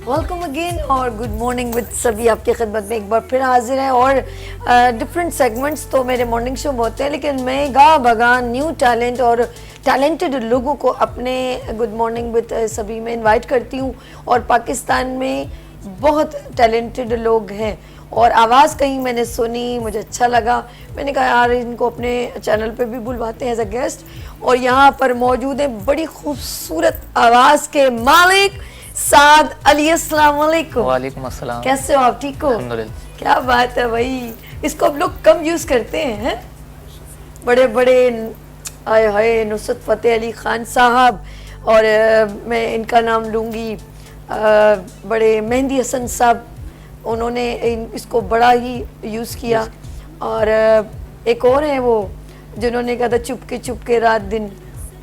Welcome again और good morning with सभी आपकी खिदमत में एक बार फिर हाजिर है। और डिफरेंट सेगमेंट्स तो मेरे मॉर्निंग शो में होते हैं, लेकिन मैं गा बगान न्यू टैलेंट और टैलेंटेड लोगों को अपने गुड मॉर्निंग विद सभी में इनवाइट करती हूँ। और पाकिस्तान में बहुत टैलेंटेड लोग हैं और आवाज़ कहीं मैंने सुनी, मुझे अच्छा लगा। मैंने कहा यार इनको अपने चैनल पे भी बुलवाते हैं एज अ गेस्ट। और यहाँ पर मौजूद है बड़ी खूबसूरत आवाज़ के मालिक साद अली। अस्सलाम वालेकुम। वालेकुम अस्सलाम। कैसे हो आप? ठीक हो? अल्हम्दुलिल्लाह। क्या बात है भाई, इसको अब लोग कम यूज़ करते हैं। बड़े बड़े आए हाय नुसरत फ़तेह अली ख़ान साहब, और मैं इनका नाम लूँगी बड़े मेहंदी हसन साहब, उन्होंने इसको बड़ा ही यूज़ किया। और एक और है वो जिन्होंने कहा था चुपके रात दिन,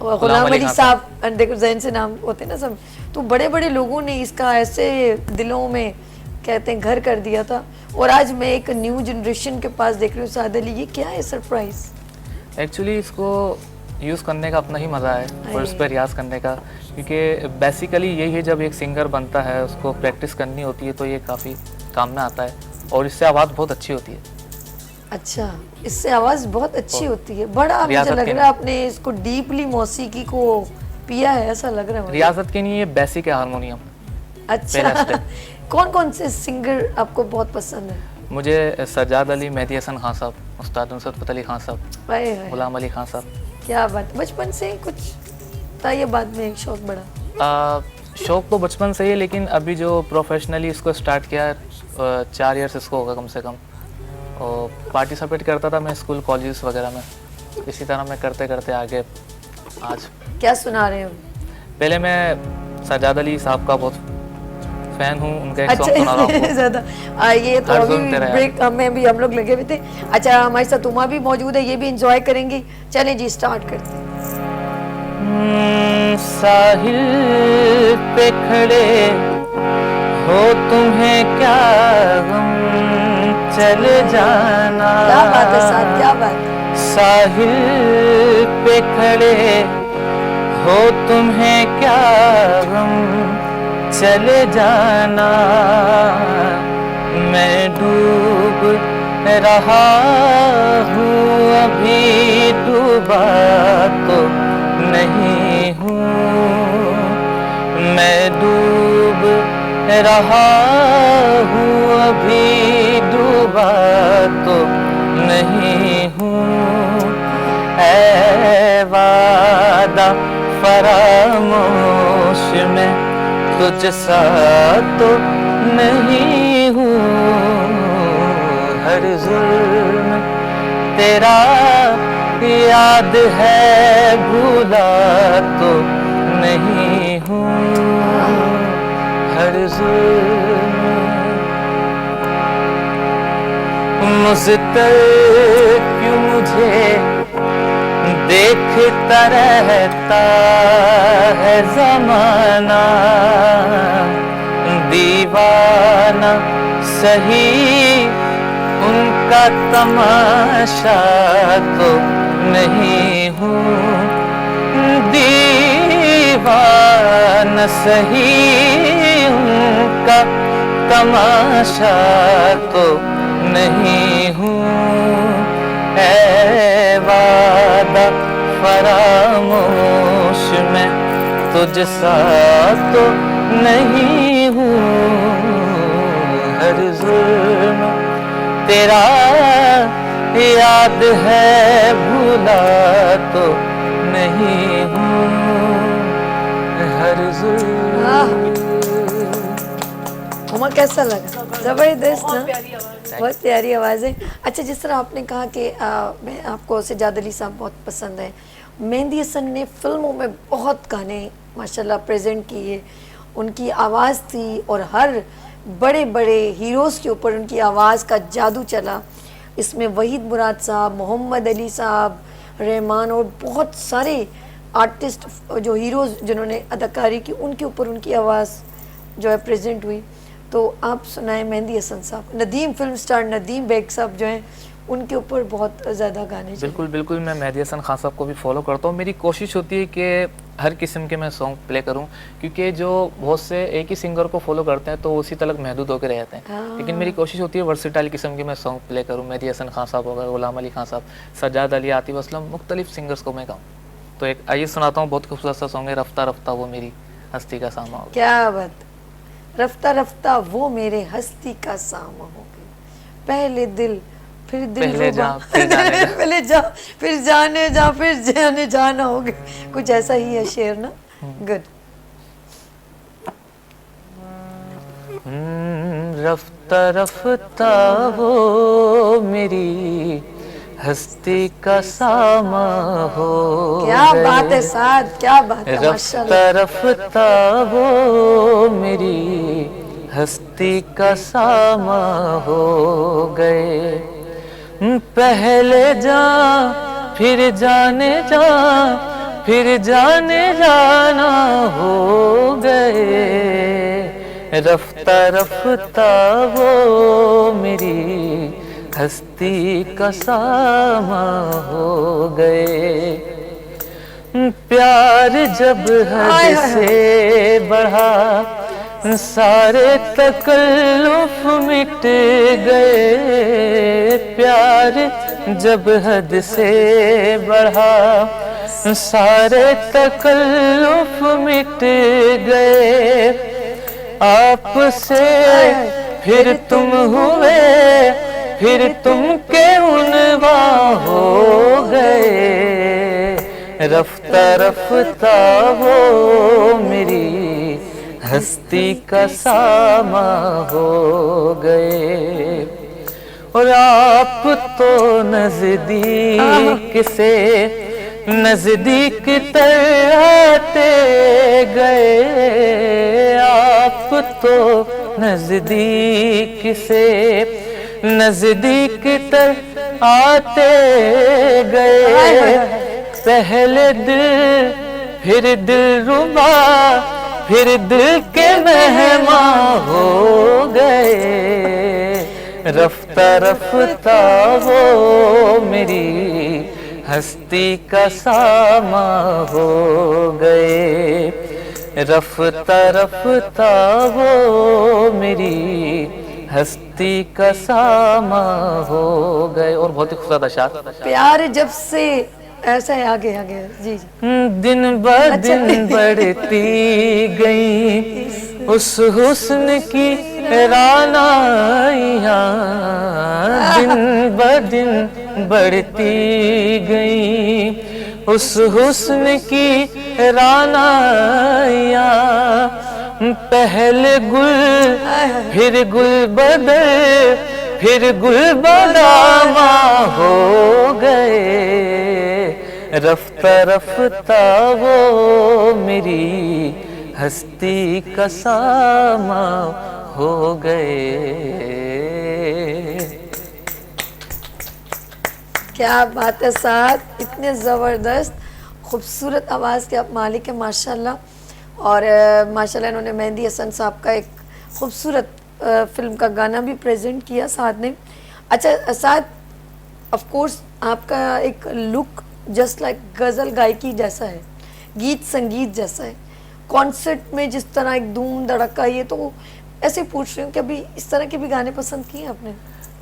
गुलाम अली साहब, देखो जहन से नाम होते हैं ना सब। तो बड़े बड़े लोगों ने इसका ऐसे दिलों में कहते हैं घर कर दिया था। और आज मैं एक न्यू जनरेशन के पास देख रही हूँ साद अली, ये क्या है सरप्राइज? एक्चुअली इसको यूज़ करने का अपना ही मज़ा है और उस पर रियाज़ करने का, क्योंकि बेसिकली यही है, जब एक सिंगर बनता है उसको प्रैक्टिस करनी होती है तो ये काफ़ी काम में आता है और इससे आवाज़ बहुत अच्छी होती है। अच्छा, इससे आवाज़ बहुत अच्छी होती है। बड़ा मुझे लग रहा है आपने इसको डीपली मौसीकी को पिया है, ऐसा लग रहा है। रियाजत के लिए ये बेसिक है हारमोनियम। अच्छा कौन कौन से सिंगर आपको बहुत पसंद है? मुझे सज्जाद अली, मेहदी हसन खान साहब, उस्ताद नुसरत फ़तेह अली खान साहब, गुलाम अली खान साहब। क्या बात, बचपन से कुछ था ये बाद में शौक बड़ा? शौक तो बचपन से ही है, लेकिन अभी जो प्रोफेशनली इसको स्टार्ट किया 4 ईयर्स इसको होगा कम से कम। और पार्टिसिपेट करता था मैं स्कूल कॉलेज वगैरह में, इसी तरह मैं करते करते आगे आज। क्या सुना रहे हो? पहले मैं सज्जाद अली साहब का बहुत फैन हूँ, उनका एक सॉन्ग सुना रहा हूँ ज़्यादा। ये तो अभी ब्रेक में भी हम लोग लगे हुए थे। अच्छा, हमारे साथ उमा भी मौजूद है, ये भी एंजॉय करेंगे। चलें जी, स्टार्ट करते हैं। साहिल पे खड़े हो तुम्हें क्या गम, चल जाना। क्या बात है साथ, क्या बात। साहिल पे खड़े हो तुम्हें क्या गम, चले जाना। मैं डूब रहा हूँ अभी डूबा तो नहीं हूँ, मैं डूब रहा हूँ अभी डूबा तो नहीं हूँ। ऐ वादा फरामोश में तुझ सा तो नहीं हूँ, हर जुल्म तेरा याद है भूला तो नहीं हूँ, हर जुल्म मुझतर क्यों मुझे देखता रहता है ज़माना, दीवाना सही उनका तमाशा तो नहीं हूँ, दीवाना सही उनका तमाशा तो नहीं हूँ। ऐ वादा फरामोश में तुझ सा तो नहीं हूँ, हर जुल्म तेरा याद है भूला तो नहीं हूँ, हर जुल्म। उमा कैसा लगा? जबरदस्त ना, बहुत प्यारी आवाज़ है। अच्छा, जिस तरह आपने कहा कि मैं आपको सज्जाद अली साहब बहुत पसंद है, मेहंदी हसन ने फिल्मों में बहुत गाने माशाल्लाह प्रेजेंट किए, उनकी आवाज़ थी और हर बड़े बड़े हीरोज़ के ऊपर उनकी आवाज़ का जादू चला। इसमें वहीद मुराद साहब, मोहम्मद अली साहब, रहमान और बहुत सारे आर्टिस्ट जो हीरोज़ जिन्होंने अदाकारी की, उनके ऊपर उनकी आवाज़ जो है प्रेजेंट हुई। तो आप सुनाए मेहंदी हसन साहब। नदीम फिल्म स्टार नदीम बेग साहब जो हैं उनके ऊपर बहुत ज़्यादा गाने चले। बिल्कुल बिल्कुल, मैं मेहदी हसन खान साहब को भी फॉलो करता हूँ। मेरी कोशिश होती है कि हर किस्म के मैं सॉन्ग प्ले करूँ, क्योंकि जो बहुत से एक ही सिंगर को फॉलो करते हैं तो उसी तक महदूद होकर रह जाते हैं। लेकिन मेरी कोशिश होती है वर्सेटाइल किस्म के मैं सॉन्ग प्ले करूँ। मेहदी हसन खान साहब हो गए, गुलाम अली खान साहब, सज्जाद अली, आतिफ असलम, मुख्तलिफ सिंगर्स को मैं गाऊँ। तो एक आइए सुनाता हूँ, बहुत खूबसूरत सा सॉन्ग है, रफ्ता रफ्ता वो मेरी हस्ती का सामा हो। क्या बात, रफ्ता रफ्ता वो मेरे हस्ती का सामा हो गई, पहले दिल फिर दिल पहले रुबा, जा फिर जाने जा। पहले जा फिर जाने जा फिर जाने जाना हो गया, कुछ ऐसा ही है शेर ना। गुड। रफ्ता रफ्ता वो मेरी हस्ती का सामा हो क्या गए। बात है साद, क्या बात है, माशाल्लाह। रफ्ता रफ्ता वो मेरी हस्ती का सामा हो गए। पहले जा फिर जाने जा फिर जाने जाना हो गए। रफ्ता रफ्ता वो मेरी हस्ती का सामा हो गए। प्यार जब हद से बढ़ा सारे तकल्लुफ मिट गए। प्यार जब हद से बढ़ा सारे तकल्लुफ मिट गए। आपसे फिर तुम हुए फिर तुम के उनवा हो गए। रफ्ता रफ्ता वो मेरी हस्ती का सामा हो गए। और आप तो नजदीक से नजदीक तर आते गए। आप तो नजदीक से नजदीक तर आते गए। पहले दिल फिर दिल रुबा फिर दिल के मेहमा हो गए। रफ्ता रफ्ता वो मेरी हस्ती का सामा हो गए। रफ्ता रफ्ता वो मेरी हस्ती का सामा हो गए। और बहुत ही खूबसूरत अशार। प्यार जब से ऐसा है, आगे आगे जी जी। दिन ब दिन बढ़ती गई उस हुस्न की रानाइयाँ। दिन ब दिन बढ़ती गई उस हुस्न की रानाइयाँ। पहले गुल फिर गुल बदल फिर गुल बदामा हो गए। रफ्ता रफ्ता वो मेरी हस्ती का सामा हो गए। क्या बात है साद, इतने ज़बरदस्त खूबसूरत आवाज़ के आप मालिक हैं माशाल्लाह। और माशाल्लाह इन्होंने मेहदी हसन साहब का एक खूबसूरत फिल्म का गाना भी प्रेजेंट किया साद ने। अच्छा साद, ऑफ कोर्स आपका एक लुक जस्ट लाइक गज़ल गायकी जैसा है, गीत संगीत जैसा है। कॉन्सर्ट में जिस तरह एक धूम धड़का, ये तो ऐसे पूछ रही हूँ कि अभी इस तरह के भी गाने पसंद किए आपने?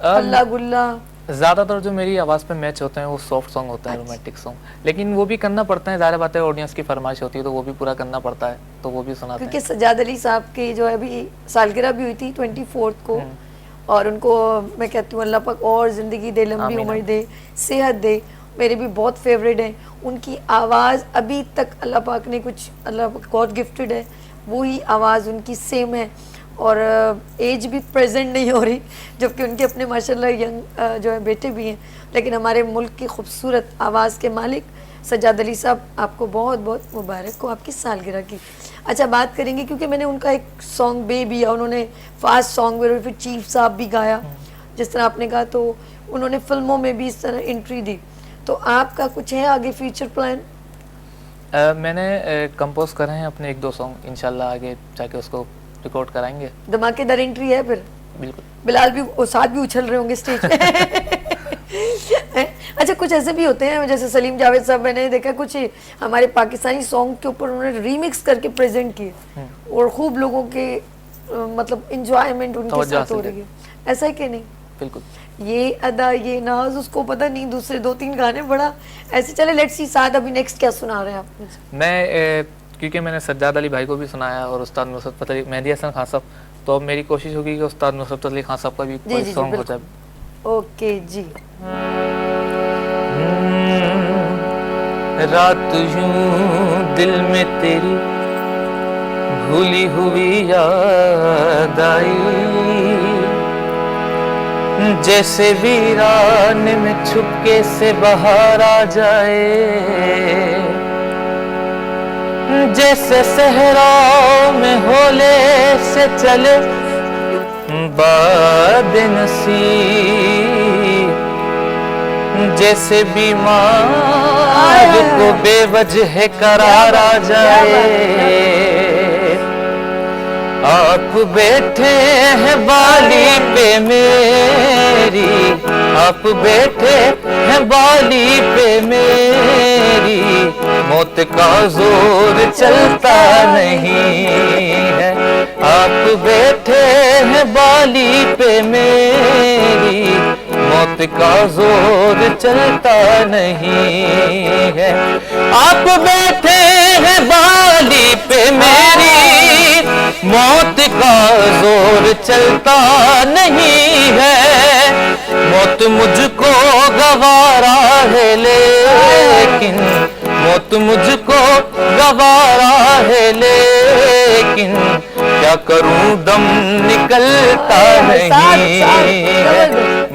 अल्लाह गुल्ला। ज़्यादातर जो मेरी आवाज़ पे मैच होते हैं वो सॉफ्ट सॉन्ग होते हैं, रोमांटिक सॉन्ग, लेकिन वो भी करना पड़ता है, ज़ाहिर बात है ऑडियंस की फरमाइश होती है तो वो भी पूरा करना पड़ता है, तो वो भी सुनाते हैं। क्योंकि सज्जाद अली साहब की जो है अभी सालगिरह भी हुई थी 24 को, और उनको मैं कहती हूँ अल्लाह पाक और ज़िंदगी दे, लंबी उम्र दे, सेहत दे। मेरे भी बहुत फेवरेट हैं उनकी आवाज़, अभी तक अल्लाह पाक ने कुछ, अल्लाह गॉड गिफ्टेड है, वही आवाज़ उनकी सेम है और एज भी प्रेजेंट नहीं हो रही, जबकि उनके अपने माशाल्लाह यंग जो है बेटे भी हैं। लेकिन हमारे मुल्क की खूबसूरत आवाज़ के मालिक सज्जाद अली साहब, आपको बहुत बहुत मुबारक हो आपकी सालगिरह की। अच्छा बात करेंगे क्योंकि मैंने उनका एक सॉन्ग बेबी, उन्होंने फास्ट सॉन्ग में फिर चीफ साहब भी गाया जिस तरह आपने कहा, तो उन्होंने फिल्मों में भी इस तरह एंट्री दी। तो आपका कुछ है आगे फ्यूचर प्लान? मैंने कंपोज करे हैं अपने 1-2 सॉन्ग, इंशाल्लाह आगे जाके उसको रिकॉर्ड कराएंगे। धमाकेदार एंट्री है फिर? बिल्कुल। बिलाल भी साथ भी उछल रहे होंगे स्टेज पे। अच्छा, कुछ ऐसे भी होते हैं जैसे सलीम जावेद साहब, मैंने देखा कुछ हमारे पाकिस्तानी सॉन्ग के ऊपर उन्होंने रीमिक्स करके प्रेजेंट किए और खूब लोगों के मतलब इंजॉयमेंट उनके तवज्जो साथ हो हासिल रही है, ऐसा है कि नहीं? बिल्कुल। ये अदा ये नाज उसको पता नहीं, दूसरे 2-3 गाने बड़ा ऐसे चले। लेट्स सी साद अभी नेक्स्ट क्या सुना रहे हैं आप मुझे? मैं क्योंकि मैंने सज्जाद अली भाई को भी सुनाया और उस्ताद नुसरत फतेह अली, मेहदी हसन खान साहब, तो अब मेरी कोशिश होगी कि उस्ताद नुसरत अली खान साहब का भी कोई सॉन्ग हो जाए। ओके जी। रात यूं दिल में तेरी भूली हुई याद आई, जैसे वीरान में छुपके से बाहर आ जाए, जैसे सहराओं में होले से चले बाद नसीब, जैसे बीमार को बेवजह करार आ जाए। आप बैठे हैं बाली पे मेरी, आप बैठे हैं बाली पे मेरी, मौत का जोर चलता नहीं है। आप बैठे हैं बाली पे मेरी, मौत का जोर चलता नहीं है। आप बैठे हैं बाली पे मेरी, मौत का जोर चलता नहीं है। मौत मुझको गवारा है लेकिन, मौत मुझको गवारा है लेकिन, क्या करूं दम निकलता नहीं है।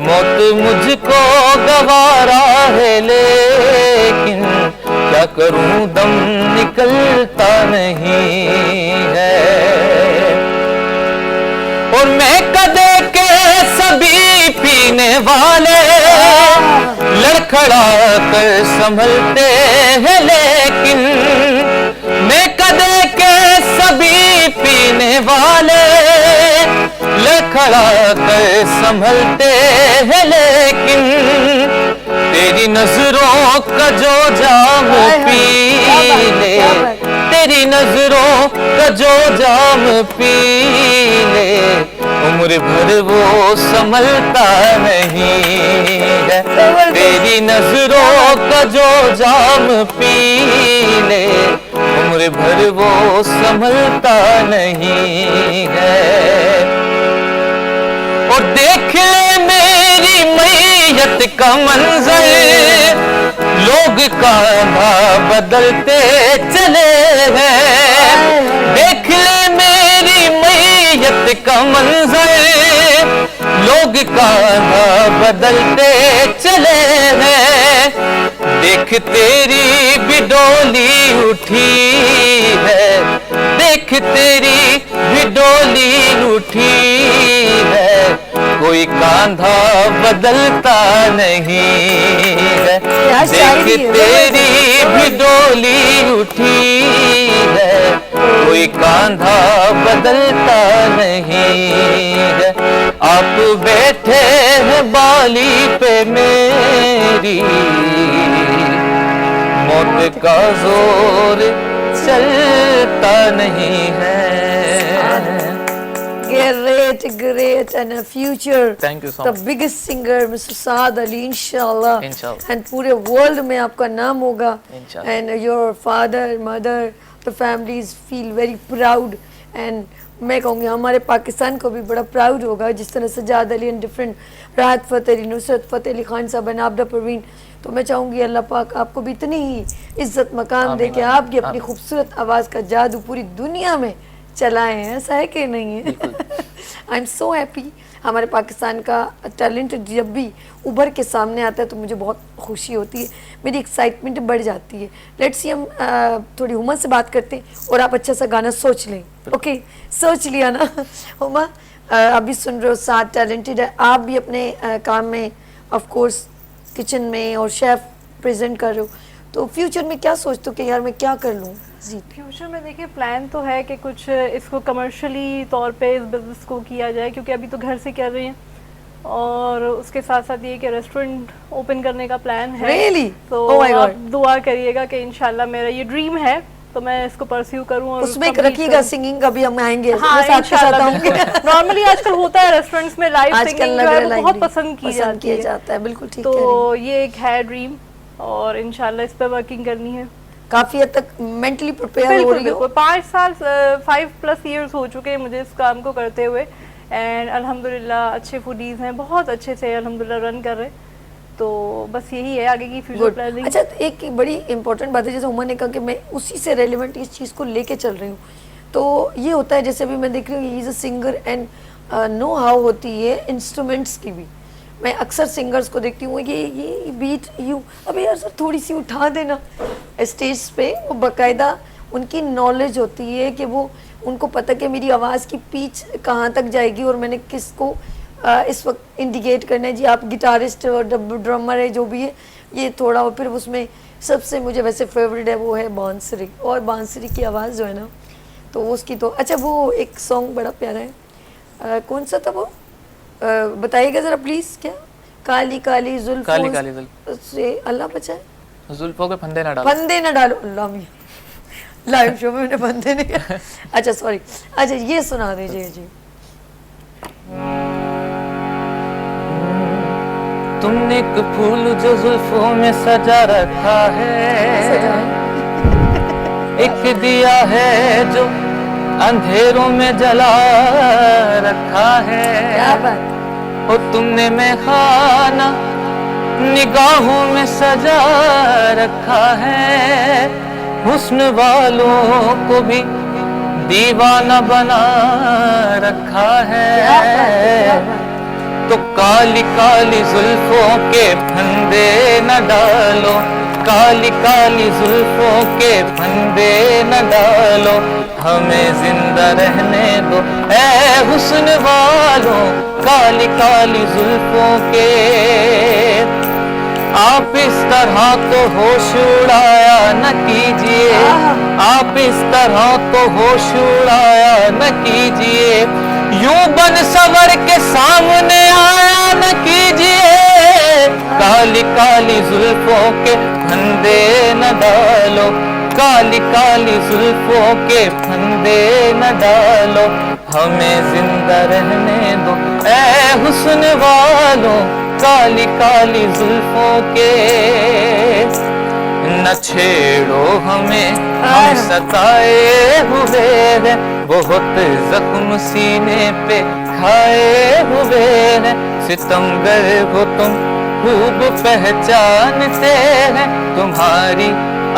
मौत मुझको गवारा है लेकिन, क्या करूं दम निकलता नहीं है। और मैं कदे के सभी पीने वाले लड़खड़ा कर संभलते हैं लेकिन, मैं कदे के सभी पीने वाले लड़खड़ा कर संभलते हैं लेकिन, तेरी नजरों का जो जाम पी ले, तेरी नजरों का जो जाम पी ले, उम्र भर वो संभलता नहीं है। तेरी नजरों का जो जाम पी ले, उम्र भर वो संभलता नहीं है। और देख ले मेरी मैयत का मंजर, लोग कांधा बदलते चले हैं। देख ले मेरी मैयत का मंजर, लोग कांधा बदलते चले हैं। देख तेरी भी डोली उठी है, देख तेरी भी डोली उठी है, कोई कांधा बदलता नहीं है। देख तेरी भी डोली उठी है, कोई कांधा बदलता नहीं है। आप बैठे हैं बाली पे मेरी, मौत का जोर चलता नहीं है। Great and a future. Thank you so the much. biggest singer Mr. Saad Ali, inshallah. Inshallah. And पूरे world में आपका नाम होगा. Inshallah. And your father, mother, the families feel very proud. And मैं कहूँगी हमारे पाकिस्तान को भी बड़ा प्राउड होगा जिस तरह सज्जाद अली एंड डिफरेंट राहत फतेह अली, नुसरत फतेह अली खान साहब एंड आबदा परवीन। तो मैं चाहूँगी अल्लाह पाक आपको भी इतनी ही इज्जत मकाम दे कि आपकी अपनी खूबसूरत आवाज़ का जादू पूरी दुनिया में चलाएं। ऐसा है कि नहीं है? I am so happy. हमारे पाकिस्तान का टैलेंट जब भी उभर के सामने आता है तो मुझे बहुत खुशी होती है, मेरी एक्साइटमेंट बढ़ जाती है। लेट्स सी हम थोड़ी हुमा से बात करते हैं और आप अच्छा सा गाना सोच लें। ओके, सोच लिया ना? हुमा अभी सुन रहे हो, साथ टैलेंटेड है, आप भी अपने काम में ऑफ कोर्स किचन में और शेफ प्रेजेंट कर रहे हो, तो फ्यूचर में क्या सोचते हो कि यार मैं क्या कर लूँ? जी, फ्यूचर में देखिए प्लान तो है कि कुछ इसको कमर्शियली तौर पे इस बिज़नेस को किया जाए, क्योंकि अभी तो घर से कर रहे हैं और उसके साथ साथ ये कि रेस्टोरेंट ओपन करने का प्लान है। Really? तो Oh my आप God. दुआ करिएगा कि इंशाल्लाह मेरा ये ड्रीम है तो मैं इसको परस्यू करूं और उसमें complete रखिएगा करूं। सिंगिंग का भी, हम आएंगे, हाँ मैं आपके साथ आऊंगी। नॉर्मली आजकल होता है रेस्टोरेंट्स में लाइव आजकल सिंगिंग लग जो रहा है है वो बहुत lively, पसंद की पसंद जाती किया है। जाता है, बिल्कुल ठीक कह रही हैं। तो ये एक है ड्रीम और इंशाल्लाह इस पे वर्किंग करनी है। काफी हद तक मेंटली प्रिपेयर हो बिल्कुल रही हो। बिल्कुल 5+ ईयर्स हो चुके हैं मुझे इस काम को करते हुए एंड अल्हम्दुलिल्लाह अच्छे फूडीज हैं, बहुत अच्छे से अल्हम्दुलिल्लाह रन कर रहे हैं। तो बस यही है आगे की फ्यूचर गुड। प्लानिंग। अच्छा, एक बड़ी इंपॉर्टेंट बात है, जैसे उमर ने कहा कि मैं उसी से रेलिवेंट इस चीज़ को लेके चल रही हूँ, तो ये होता है जैसे अभी मैं देख रही हूँ, he is a singer and know how होती है इंस्ट्रूमेंट्स की भी। मैं अक्सर सिंगर्स को देखती हूँ, ये बीट यूँ, अबे यार सर थोड़ी सी उठा देना स्टेज पे, वो बाकायदा उनकी नॉलेज होती है कि वो, उनको पता कि मेरी आवाज़ की पिच कहाँ तक जाएगी और मैंने किसको इस वक्त इंडिकेट करना है। जी आप गिटारिस्ट और ड्रमर है जो भी है, ये थोड़ा, और फिर उसमें सबसे मुझे वैसे फेवरेट है वो है बांसुरी, और बांसुरी की आवाज़ जो है ना, तो उसकी तो अच्छा वो एक सॉन्ग बड़ा प्यारा है, कौन सा था वो, बताइएगा ज़रा प्लीज़। क्या? काली काली जुल्फों काली काली जुल्फ से अल्लाह बचाए, जुल्फों के फंदे ना डालो। फंदे न डालो, अल्लाह मियां लाइव शो में मैंने फंदे नहीं किया। अच्छा सॉरी, अच्छा ये सुना दीजिए जी। तुमने एक फूल जो जुल्फों में सजा रखा है, एक दिया है जो अंधेरों में जला रखा है, क्या बात, और तुमने मैं खाना निगाहों में सजा रखा है, हुस्न वालों को भी दीवाना बना रखा क्या बात, क्या है। बात। तो काली काली जुल्फों के फंदे न डालो, काली काली जुल्फों के फंदे न डालो, हमें जिंदा रहने दो ऐ हुस्न वालों, काली काली जुल्फों के। आप इस तरह तो होश उड़ाया न कीजिए, आप इस तरह तो होश उड़ाया न कीजिए, यूं बन सवर के सामने आया न कीजिए, काली काली जुल्फों के फंदे न डालो, काली काली जुल्फों के फंदे न डालो, हमें जिंदा रहने दो ऐ हुस्न वालों, काली काली जुल्फों के। न छेड़ो हमें, हम सताए हुए हैं, बहुत जख्म सीने पे खाए हुए हैं, सितमगर हो तुम खूब पहचानते हैं, तुम्हारी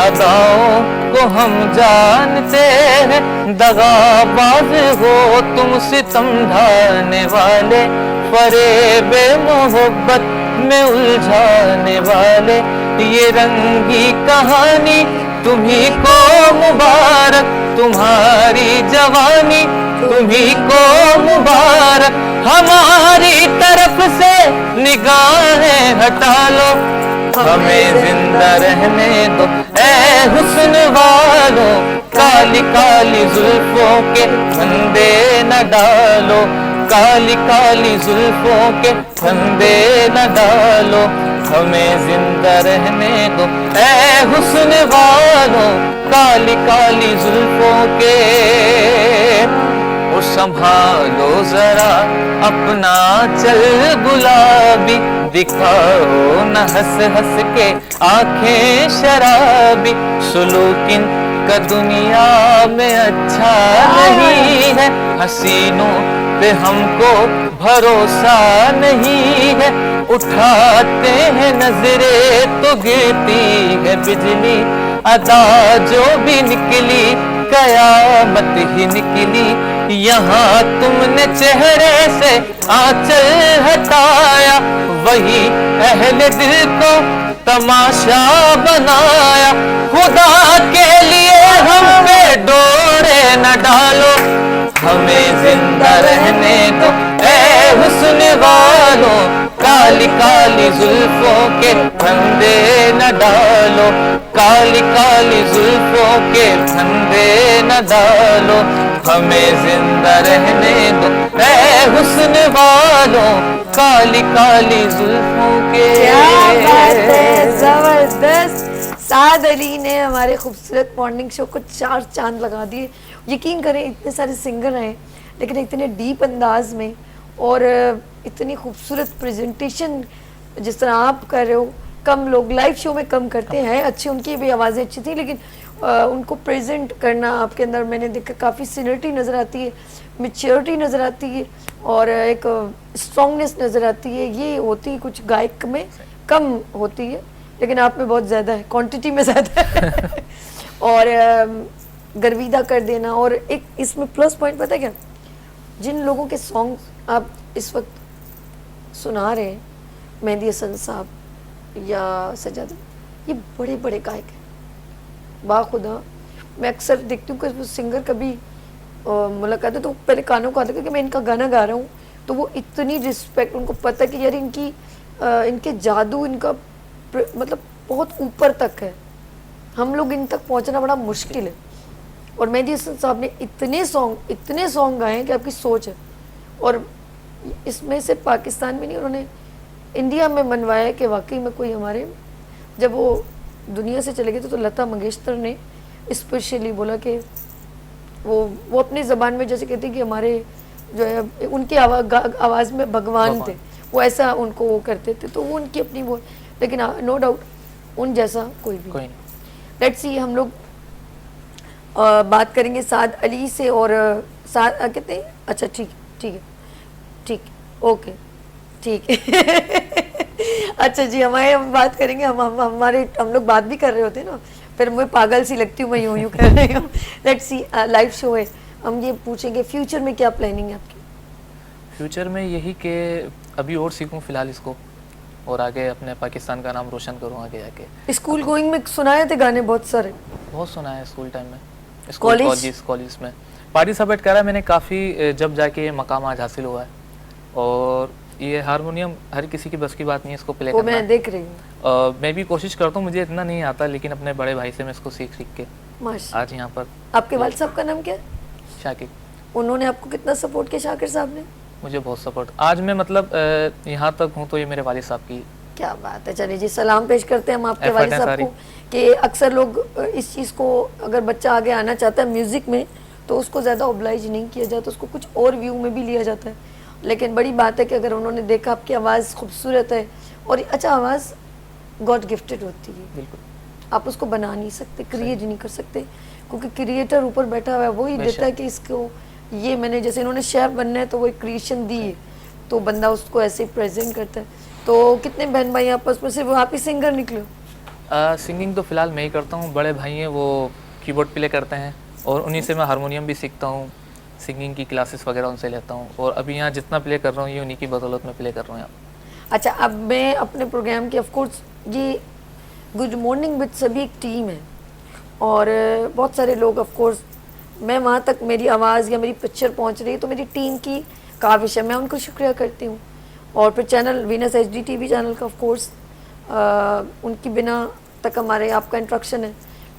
अदाओं को हम जानते हैं, दगाबाज हो तुम सितम ढाने वाले, फरेबे मोहब्बत में उलझाने वाले, ये रंगी कहानी तुम्ही को मुबारक, तुम्हारी जवानी तुम्ही को मुबारक, हमारी तरफ से निगाहें हटा लो, हमें जिंदा रहने दो ऐ हुस्न वालों, काली काली जुल्फों के फंदे न डालो, काली काली जुल्फों के फंदे न डालो, हमें जिंदा रहने दो ऐ हुस्न वालों, काली काली जुल्फों के। और संभालो जरा अपना चल गुलाबी, दिखाओ न हंस हंस के आंखें शराबी, सुलूकिन का दुनिया में अच्छा नहीं है, हसीनों पे हमको भरोसा नहीं है, उठाते हैं नजरे तो गिरती है बिजली, अदा जो भी निकली कयामत ही निकली, यहाँ तुमने चेहरे से आंचल हटाया, वही अहले दिल को तमाशा बनाया, खुदा के लिए हम पे डोरे न डालो, हमें जिंदा रहने दो ऐ हुस्न वालों, काली काली जुल्फों के फंदे न डालो, काली काली जुल्फों के फंदे न डालो, हमें जिंदा रहने दो ऐ हुस्न वालों काली काली जुल्फों के। क्या बात है, जबरदस्त। साद अली ने हमारे खूबसूरत मॉर्निंग शो को 4 चांद लगा दिए। यकीन करें इतने सारे सिंगर हैं लेकिन इतने डीप अंदाज में और इतनी खूबसूरत प्रेजेंटेशन जिस तरह आप कर रहे हो, कम लोग लाइव शो में कम करते हैं। अच्छी उनकी भी आवाज़ें अच्छी थी लेकिन उनको प्रेजेंट करना आपके अंदर मैंने देखा काफ़ी सीनियरिटी नज़र आती है, मैच्योरिटी नज़र आती है और एक स्ट्रॉन्गनेस नज़र आती है। ये होती है कुछ गायक में कम होती है लेकिन आप में बहुत ज़्यादा है, क्वांटिटी में ज़्यादा है और गर्विदा कर देना। और एक इसमें प्लस पॉइंट पता है क्या, जिन लोगों के सॉन्ग आप इस वक्त सुना रहे हैं, मेहंदी हसन साहब या सजाद, ये बड़े बड़े गायक हैं बाखुदा। मैं अक्सर देखती हूँ कि वो सिंगर कभी मुलाकात है तो पहले कानों को आता है कि मैं इनका गाना गा रहा हूँ तो वो इतनी रिस्पेक्ट, उनको पता है कि यार इनकी इनके जादू इनका मतलब बहुत ऊपर तक है, हम लोग इन तक पहुँचना बड़ा मुश्किल है। और मेहंदी हसन साहब ने इतने सॉन्ग गाए हैं कि आपकी सोच है। और इसमें से पाकिस्तान में नहीं, उन्होंने इंडिया में मनवाया कि वाकई में कोई हमारे, जब वो दुनिया से चले गए थे तो लता मंगेशकर ने स्पेशली बोला कि वो अपनी ज़बान में जैसे कहती कि हमारे जो है उनकी आवाज़ में भगवान थे, वो ऐसा उनको वो करते थे। तो वो उनकी अपनी वो, लेकिन नो डाउट उन जैसा कोई भी नहीं। लेट्स सी, हम लोग बात करेंगे साद अली से और साद कहते हैं, अच्छा ठीक ओके ठीक है अच्छा जी, हम बात करेंगे, हम लोग बात भी कर रहे होते हैं ना, फिर मैं पागल सी लगती हूँ, मैं यूं कर रही हूँ। लेट्स सी, लाइव शो है, हम ये पूछेंगे फ्यूचर में क्या प्लानिंग है आपकी? फ्यूचर में यही कि अभी और सीखूं फिलहाल इसको और आगे अपने पाकिस्तान का नाम रोशन करूँ आगे जाके। स्कूल गोइंग में सुनाए थे गाने बहुत सारे? बहुत सुना है स्कूल टाइम में, कॉलेज में पार्टिसिपेट करा मैंने काफ़ी, जब जाके ये मकाम आज हासिल हुआ है। और ये हारमोनियम हर किसी की बस की बात नहीं है इसको प्ले करना। मैं देख रही हूँ, मैं भी कोशिश करता हूँ, मुझे इतना नहीं आता लेकिन अपने बड़े भाई से मैं इसको सीख के आज यहाँ पर। आपके वालिद साहब का नाम क्या है? शाकिर। उन्होंने आपको कितना सपोर्ट किया शाकिर साहब ने? मुझे बहुत सपोर्ट, आज मैं मतलब यहाँ तक हूँ तो ये मेरे वालिद साहब की। क्या बात है। चलिए जी, सलाम पेश करते हैं हम आपके वालिद साहब को कि अक्सर लोग इस चीज़ को, अगर बच्चा आगे आना चाहता है म्यूज़िक में तो उसको ज़्यादा ऑब्लाइज नहीं किया जाता, उसको कुछ और व्यू में भी लिया जाता है। लेकिन बड़ी बात है कि अगर उन्होंने देखा आपकी आवाज़ खूबसूरत है और अच्छा, आवाज़ गॉड गिफ्टेड होती है, बिल्कुल आप उसको बना नहीं सकते, क्रिएट नहीं कर सकते, क्योंकि क्रिएटर ऊपर बैठा हुआ है, वो ही देता है कि इसको ये मैंने, जैसे इन्होंने शेफ बनना है तो वो एक क्रिएशन दी है तो बंदा उसको ऐसे ही प्रेजेंट करता है। तो कितने बहन भाई आपस में, सिर्फ आप ही सिंगर निकले हो? सिंगिंग तो फिलहाल मैं ही करता हूँ, बड़े भाई हैं वो कीबोर्ड प्ले करते हैं और उन्हीं से मैं हारमोनियम भी सीखता हूँ, सिंगिंग की क्लासेस वगैरह उनसे लेता हूँ और अभी यहाँ जितना प्ले कर रहा हूँ ये उन्हीं की बदौलत में प्ले कर रहा हूँ यहाँ। अच्छा, अब मैं अपने प्रोग्राम की, ऑफ कोर्स ये गुड मॉर्निंग विद सभी एक टीम है और बहुत सारे लोग, ऑफ कोर्स मैं वहाँ तक मेरी आवाज़ या मेरी पिक्चर पहुँच रही है तो मेरी टीम की काविश है, मैं उनको शुक्रिया करती हूँ। और फिर channel Venus HD TV channel का ऑफ कोर्स उनकी बिना तक हमारे आपका इंट्रक्शन है।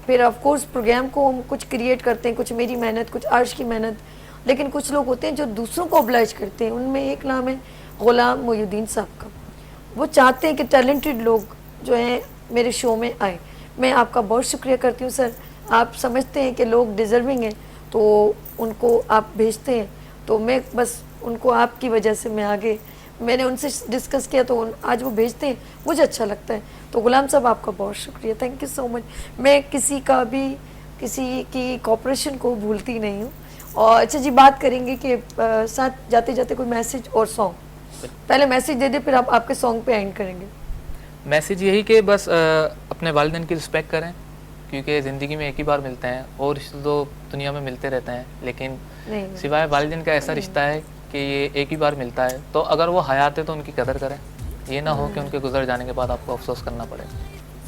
फिर ऑफ कोर्स प्रोग्राम को हम कुछ क्रिएट करते हैं, कुछ मेरी मेहनत, कुछ अर्श की मेहनत, लेकिन कुछ लोग होते हैं जो दूसरों को ऑब्लाइज करते हैं। उनमें एक नाम है गुलाम मोहुद्दीन साहब का। वो चाहते हैं कि टैलेंटेड लोग जो हैं मेरे शो में आए। मैं आपका बहुत शुक्रिया करती हूँ सर, आप समझते हैं कि लोग डिज़र्विंग हैं तो उनको आप भेजते हैं, तो मैं बस उनको आपकी वजह से मैं आगे, मैंने उनसे डिस्कस किया तो आज वो भेजते हैं, मुझे अच्छा लगता है। तो गुलाम साहब आपका बहुत शुक्रिया, थैंक यू सो मच। मैं किसी की कॉपरेशन को भूलती नहीं हूँ। और अच्छा जी, बात करेंगे कि साथ जाते जाते कोई मैसेज और सॉन्ग, पहले मैसेज दे दे फिर आप आपके सॉन्ग पे एंड करेंगे। मैसेज यही कि बस अपने वालिदैन की रिस्पेक्ट करें, क्योंकि ज़िंदगी में एक ही बार मिलते हैं और रिश्ते तो दुनिया में मिलते रहते हैं, लेकिन सिवाय वालिदैन का ऐसा रिश्ता है कि ये एक ही बार मिलता है। तो अगर वो हयात है तो उनकी कदर करें, ये ना हो कि उनके गुजर जाने के बाद आपको अफसोस करना पड़े।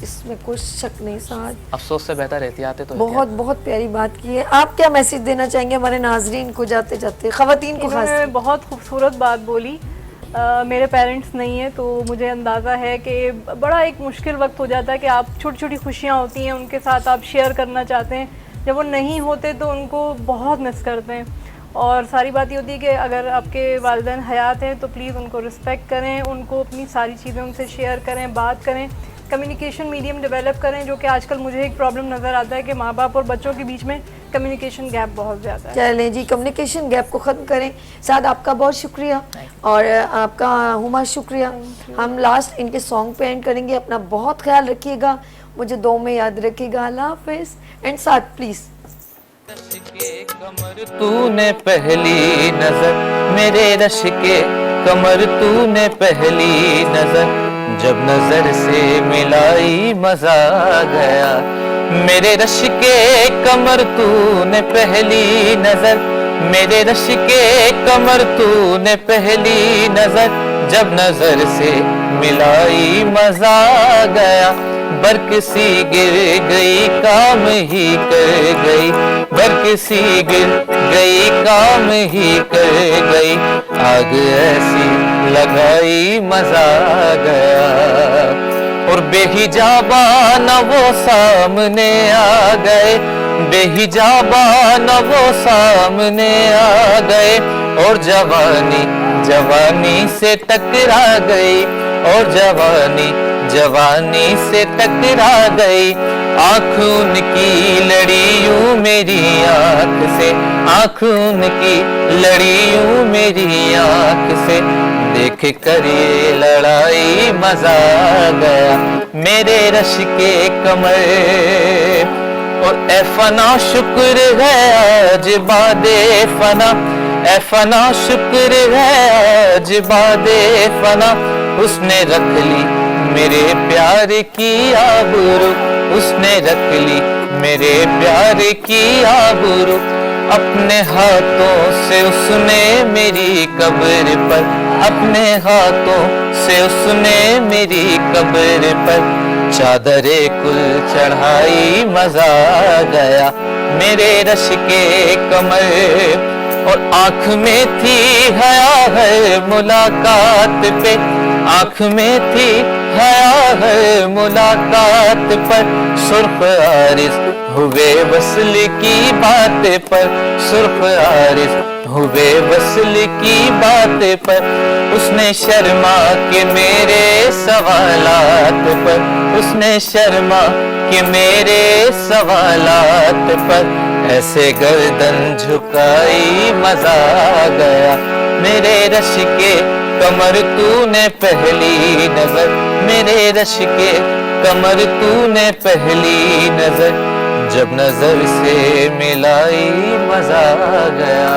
इसमें कुछ शक नहीं साथ, अफसोस से बेहतर एहतियात है। तो बहुत बहुत प्यारी बात की है। आप क्या मैसेज देना चाहेंगे हमारे नाजरीन को जाते जाते, ख़वातीन को खास? बहुत खूबसूरत बात बोली। मेरे पेरेंट्स नहीं है तो मुझे अंदाज़ा है कि बड़ा एक मुश्किल वक्त हो जाता है कि आप छोटी छोटी खुशियाँ होती हैं उनके साथ आप शेयर करना चाहते हैं, जब वो नहीं होते तो उनको बहुत मिस करते हैं। और सारी बात ये होती है कि अगर आपके वालिदैन हयात हैं तो प्लीज़ उनको रिस्पेक्ट करें, उनको अपनी सारी चीज़ें उनसे शेयर करें, बात करें, कम्युनिकेशन मीडियम डेवलप करें, जो कि आजकल मुझे एक प्रॉब्लम नज़र आता है कि माँ बाप और बच्चों के बीच में कम्युनिकेशन गैप बहुत ज़्यादा है। चलें जी, कम्युनिकेशन गैप को ख़त्म करें। साथ आपका बहुत शुक्रिया और आपका हुमा शुक्रिया। हम लास्ट इनके सॉन्ग पे एंड करेंगे। अपना बहुत ख्याल रखिएगा, मुझे दो में याद रखिएगा। अल्लाह हाफिज़। एंड साथ प्लीज़ कमर तूने पहली नजर, मेरे रश के कमर तूने पहली नजर, जब नजर से मिलाई मजा आ गया। मेरे रश के कमर तूने पहली नजर, मेरे रश के कमर तूने पहली नजर, जब नजर से मिलाई मजा आ गया। बरक सी गिर गई काम ही कर गई, बरक सी गिर गई काम ही कर गई, आग ऐसी लगाई मजा आ गया। और बेहिजाबा न वो सामने आ गए, बेहिजाबा न वो सामने आ गए, और जवानी जवानी से टकरा गई, और जवानी जवानी से टकरा गई। आँख उनकी लड़ी यूं मेरी आँख से, आँख उनकी लड़ी यूं मेरी आँख से, देख कर ये लड़ाई मजा आ गया। मेरे रश के कमर और ए फना शुक्र है आज बादे फना, ए फना शुक्र है आज बादे फना, उसने रख ली मेरे प्यार की आबरू, उसने रख ली मेरे प्यार की आबरू। अपने हाथों से उसने मेरी कब्र पर, अपने हाथों से उसने मेरी कब्र पर चादरे कुल चढ़ाई मजा आ गया। मेरे रश के कमर और आँख में थी हया है मुलाकात पे, आँख में थी हया है मुलाकात पर, सुर्ख आरिज़ हुए वसल की बात पर, सुर्ख आरिज़ हुए वसल की बात पर, उसने शर्मा के मेरे सवालात पर, उसने शर्मा के मेरे सवालात पर, ऐसे गर्दन झुकाई मजा आ गया। मेरे रश के कमर तूने पहली नजर, मेरे रश के कमर तूने पहली नजर, जब नजर से मिलाई मजा आ गया।